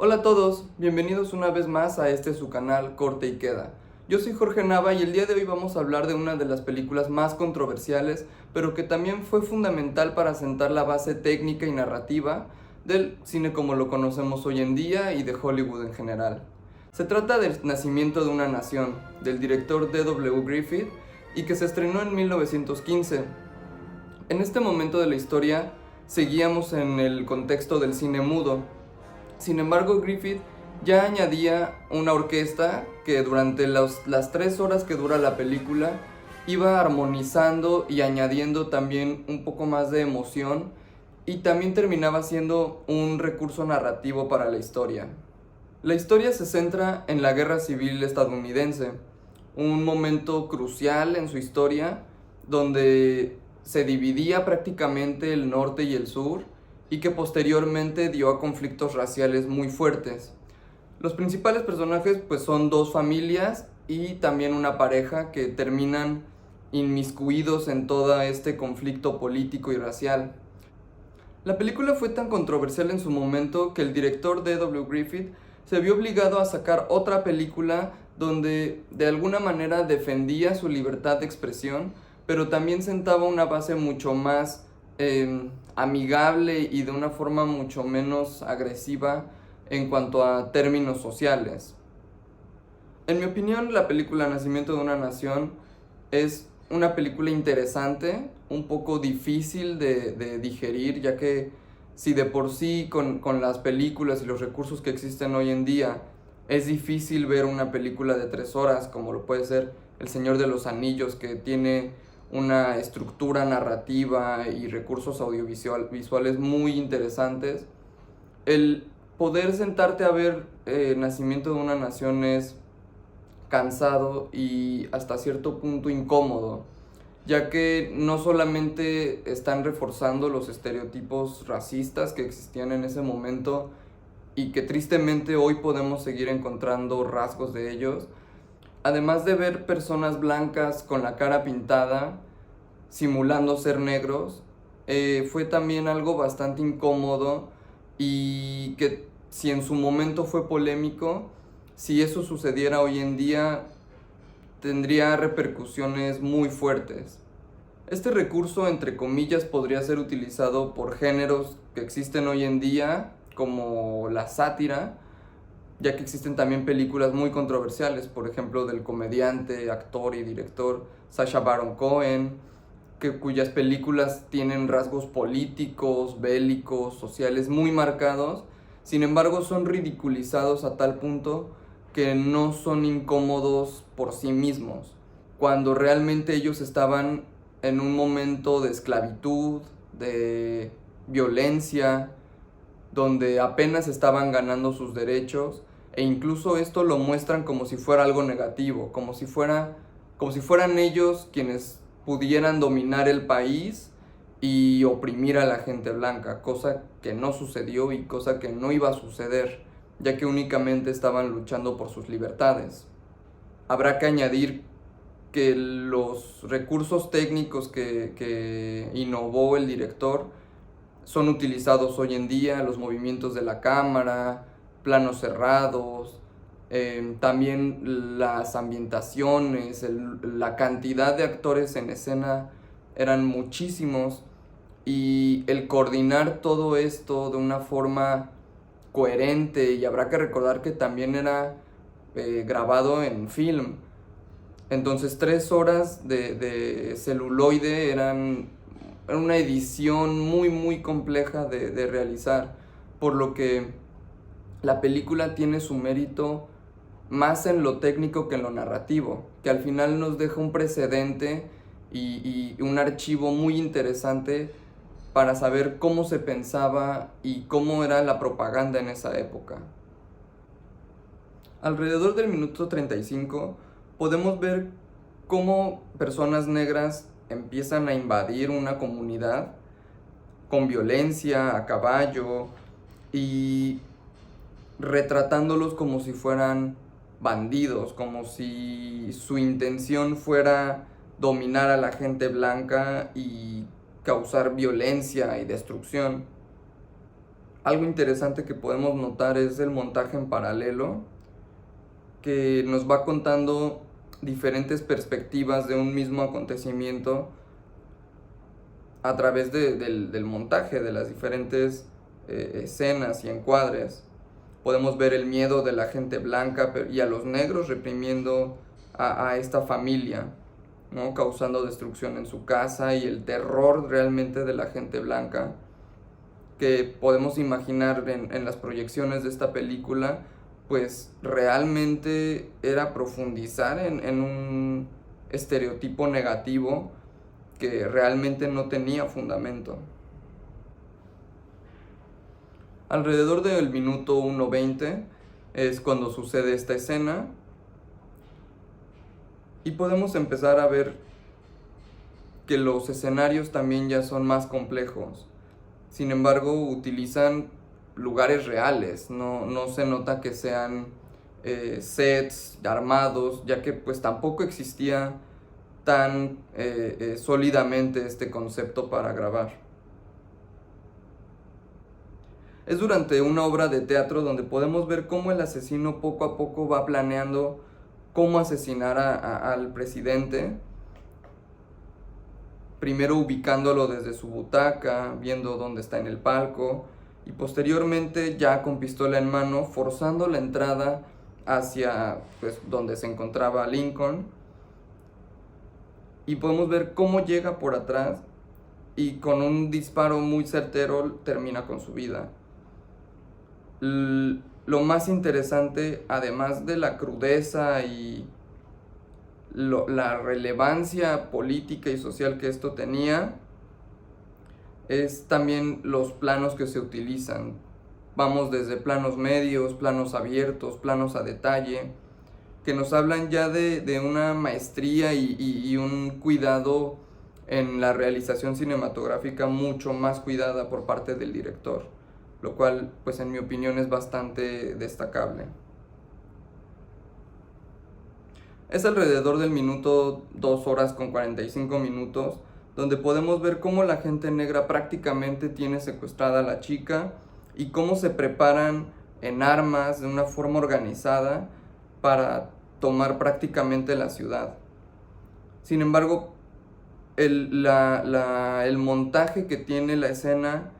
Hola a todos, bienvenidos una vez más a este su canal Corte y Queda. Yo soy Jorge Nava y el día de hoy vamos a hablar de una de las películas más controversiales, pero que también fue fundamental para sentar la base técnica y narrativa del cine como lo conocemos hoy en día y de Hollywood en general. Se trata del Nacimiento de una Nación, del director D.W. Griffith, y que se estrenó en 1915. En este momento de la historia seguíamos en el contexto del cine mudo. Sin embargo, Griffith ya añadía una orquesta que durante las 3 horas que dura la película iba armonizando y añadiendo también un poco más de emoción, y también terminaba siendo un recurso narrativo para la historia. La historia se centra en la Guerra Civil estadounidense, un momento crucial en su historia donde se dividía prácticamente el norte y el sur, y que posteriormente dio a conflictos raciales muy fuertes. Los principales personajes pues son dos familias y también una pareja que terminan inmiscuidos en todo este conflicto político y racial. La película fue tan controversial en su momento que el director D.W. Griffith se vio obligado a sacar otra película donde de alguna manera defendía su libertad de expresión, pero también sentaba una base mucho más amigable y de una forma mucho menos agresiva en cuanto a términos sociales. En mi opinión, la película Nacimiento de una Nación es una película interesante, un poco difícil de digerir, ya que si de por sí con las películas y los recursos que existen hoy en día es difícil ver una película de 3 horas, como lo puede ser El Señor de los Anillos, que tiene una estructura narrativa y recursos audiovisuales muy interesantes, el poder sentarte a ver Nacimiento de una Nación es cansado y hasta cierto punto incómodo, ya que no solamente están reforzando los estereotipos racistas que existían en ese momento y que tristemente hoy podemos seguir encontrando rasgos de ellos, además de ver personas blancas con la cara pintada simulando ser negros, fue también algo bastante incómodo, y que si en su momento fue polémico, si eso sucediera hoy en día tendría repercusiones muy fuertes. Este recurso, entre comillas, podría ser utilizado por géneros que existen hoy en día, como la sátira, ya que existen también películas muy controversiales, por ejemplo, del comediante, actor y director Sacha Baron Cohen, cuyas películas tienen rasgos políticos, bélicos, sociales muy marcados. Sin embargo, son ridiculizados a tal punto que no son incómodos por sí mismos, cuando realmente ellos estaban en un momento de esclavitud, de violencia, donde apenas estaban ganando sus derechos, e incluso esto lo muestran como si fuera algo negativo, como si fueran ellos quienes pudieran dominar el país y oprimir a la gente blanca, cosa que no sucedió y cosa que no iba a suceder, ya que únicamente estaban luchando por sus libertades. Habrá que añadir que los recursos técnicos que innovó el director son utilizados hoy en día, los movimientos de la cámara, planos cerrados, también las ambientaciones, la cantidad de actores en escena eran muchísimos, y el coordinar todo esto de una forma coherente, y habrá que recordar que también era grabado en film. Entonces 3 horas de celuloide eran una edición muy muy compleja de realizar, por lo que la película tiene su mérito más en lo técnico que en lo narrativo, que al final nos deja un precedente y un archivo muy interesante para saber cómo se pensaba y cómo era la propaganda en esa época. Alrededor del minuto 35 podemos ver cómo personas negras empiezan a invadir una comunidad con violencia, a caballo, y retratándolos como si fueran bandidos, como si su intención fuera dominar a la gente blanca y causar violencia y destrucción. Algo interesante que podemos notar es el montaje en paralelo, que nos va contando diferentes perspectivas de un mismo acontecimiento a través del montaje, de las diferentes escenas y encuadres. Podemos ver el miedo de la gente blanca y a los negros reprimiendo a esta familia, ¿no? Causando destrucción en su casa, y el terror realmente de la gente blanca, que podemos imaginar en las proyecciones de esta película, pues realmente era profundizar en un estereotipo negativo que realmente no tenía fundamento. Alrededor del minuto 1:20 es cuando sucede esta escena, y podemos empezar a ver que los escenarios también ya son más complejos. Sin embargo, utilizan lugares reales, no se nota que sean sets armados, ya que pues tampoco existía tan sólidamente este concepto para grabar. Es durante una obra de teatro donde podemos ver cómo el asesino poco a poco va planeando cómo asesinar al presidente, primero ubicándolo desde su butaca, viendo dónde está en el palco, y posteriormente ya con pistola en mano forzando la entrada hacia pues, donde se encontraba Lincoln, y podemos ver cómo llega por atrás y con un disparo muy certero termina con su vida. Lo más interesante, además de la crudeza y la relevancia política y social que esto tenía, es también los planos que se utilizan. Vamos desde planos medios, planos abiertos, planos a detalle, que nos hablan ya de una maestría y un cuidado en la realización cinematográfica mucho más cuidada por parte del director, lo cual pues en mi opinión es bastante destacable. Es alrededor del minuto 2 horas con 45 minutos donde podemos ver cómo la gente negra prácticamente tiene secuestrada a la chica y cómo se preparan en armas de una forma organizada para tomar prácticamente la ciudad. Sin embargo, el montaje que tiene la escena,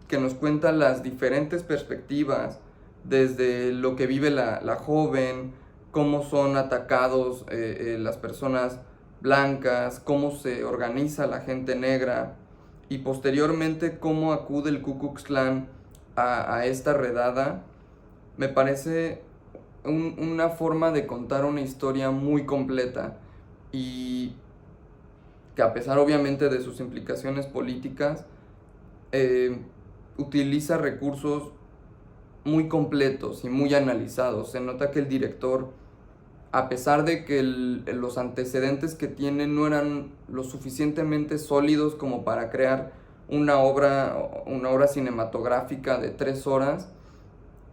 que nos cuenta las diferentes perspectivas, desde lo que vive la joven, cómo son atacados las personas blancas, cómo se organiza la gente negra, y posteriormente cómo acude el Ku Klux Klan a esta redada, me parece una forma de contar una historia muy completa, y que a pesar obviamente de sus implicaciones políticas, utiliza recursos muy completos y muy analizados. Se nota que el director, a pesar de que los antecedentes que tiene no eran lo suficientemente sólidos como para crear una obra cinematográfica de 3 horas,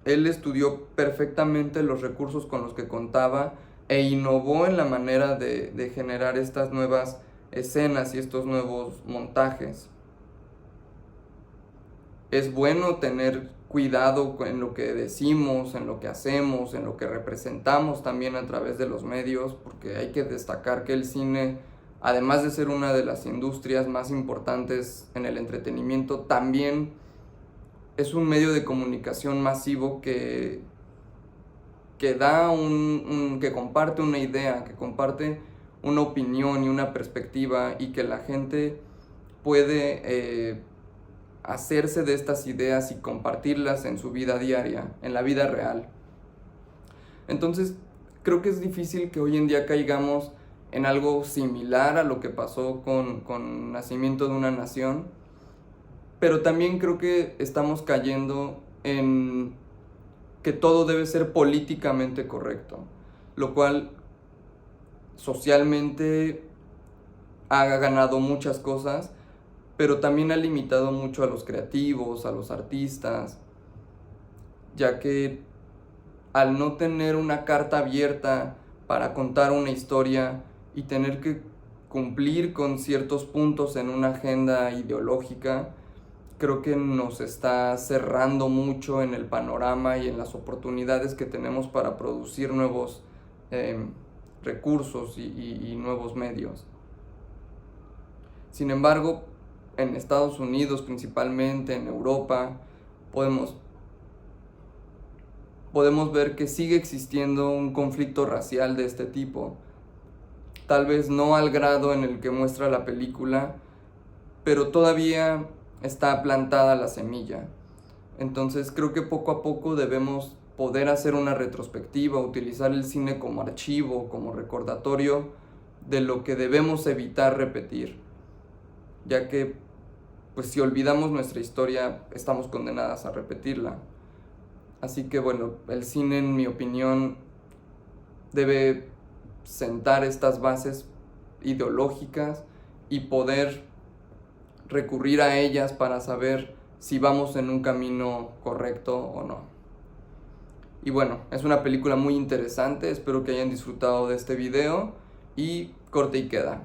él estudió perfectamente los recursos con los que contaba e innovó en la manera de generar estas nuevas escenas y estos nuevos montajes. Es bueno tener cuidado en lo que decimos, en lo que hacemos, en lo que representamos también a través de los medios, porque hay que destacar que el cine, además de ser una de las industrias más importantes en el entretenimiento, también es un medio de comunicación masivo que que comparte una idea, que comparte una opinión y una perspectiva, y que la gente puede hacerse de estas ideas y compartirlas en su vida diaria, en la vida real. Entonces, creo que es difícil que hoy en día caigamos en algo similar a lo que pasó con Nacimiento de una Nación, pero también creo que estamos cayendo en que todo debe ser políticamente correcto, lo cual socialmente ha ganado muchas cosas, pero también ha limitado mucho a los creativos, a los artistas, ya que al no tener una carta abierta para contar una historia y tener que cumplir con ciertos puntos en una agenda ideológica, creo que nos está cerrando mucho en el panorama y en las oportunidades que tenemos para producir nuevos recursos y nuevos medios. Sin embargo, en Estados Unidos principalmente, en Europa, podemos ver que sigue existiendo un conflicto racial de este tipo. Tal vez no al grado en el que muestra la película, pero todavía está plantada la semilla. Entonces creo que poco a poco debemos poder hacer una retrospectiva, utilizar el cine como archivo, como recordatorio de lo que debemos evitar repetir, ya que pues si olvidamos nuestra historia estamos condenadas a repetirla. Así que bueno, el cine, en mi opinión, debe sentar estas bases ideológicas y poder recurrir a ellas para saber si vamos en un camino correcto o no. Y bueno, es una película muy interesante, espero que hayan disfrutado de este video y corte y queda.